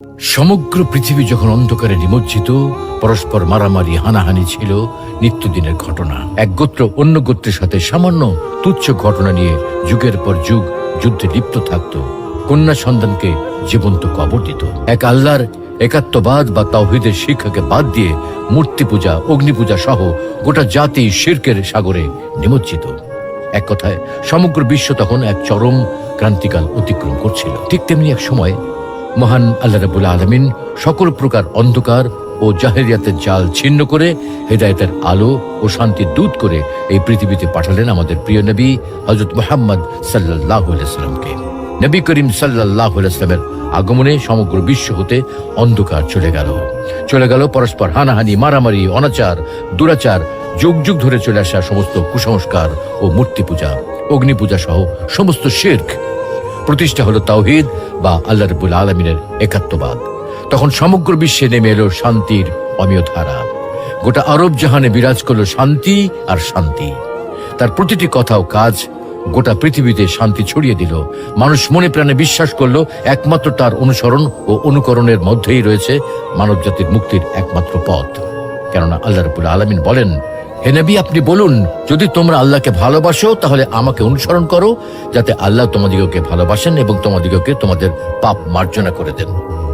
সমগ্র পৃথিবী যখন অন্ধকারে নিমজ্জিত, পরস্পর মারামারি হানাহানি ছিল নিত্যদিনের ঘটনা। এক গোত্র অন্য গোত্রের সাথে সামান্য তুচ্ছ ঘটনা নিয়ে যুগের পর যুগ যুদ্ধে লিপ্ত থাকত, কন্যা সন্তানকে জীবন্ত কবর দিত। এক আল্লাহর একাত্মবাদ বা তাওহীদের শিক্ষাকে বাদ দিয়ে মূর্তি পূজা, অগ্নি পূজা সহ গোটা জাতি শিরকের সাগরে নিমজ্জিত। এক কথায় সমগ্র বিশ্ব তখন এক চরম ক্রান্তিকাল অতিক্রম করছিল। ঠিক তেমনি এক সময় মহান আল্লাহ রাব্বুল আলামিন সকল প্রকার অন্ধকার ও জাহেলিয়াতের জাল ছিন্ন করে হেদায়েতের আলো ও শান্তির দূত করে এই পৃথিবীতে পাঠালেন আমাদের প্রিয় নবী হযরত মুহাম্মদ সাল্লাল্লাহু আলাইহি সাল্লামকে। নবী করিম সাল্লাল্লাহু আলাইহি সাল্লামের আগমনে সমগ্র বিশ্ব হতে অন্ধকার চলে গেল পরস্পর হানাহানি, মারামারি, অনাচার, দুরাচার, যুগ যুগ ধরে চলে আসা সমস্ত কুসংস্কার ও মূর্তি পূজা, অগ্নি পূজা সহ সমস্ত শিরক। প্রতিষ্ঠা হলো তাওহীদ বা আল্লাহ রাব্বুল আলামিনের একাত্মবাদ। তখন সমগ্র বিশ্বে নেমে এলো শান্তির অমিয় ধারা। গোটা আরব জাহানে বিরাজ করলো শান্তি আর শান্তি। তার প্রতিটি কথা ও কাজ গোটা পৃথিবীতে শান্তি ছড়িয়ে দিল। মানুষ মনে প্রাণে বিশ্বাস করলো একমাত্র তার অনুসরণ ও অনুকরণের মধ্যেই রয়েছে মানব জাতির মুক্তির একমাত্র পথ। কেননা আল্লাহ রাব্বুল আলামিন বলেন, হে নবী, আপনি বলুন, যদি তোমরা আল্লাহকে ভালোবাসো তাহলে আমাকে অনুসরণ করো, যাতে আল্লাহ তোমাদিগকে ভালোবাসেন এবং তোমাদিগকে তোমাদের পাপ মার্জনা করে দেন।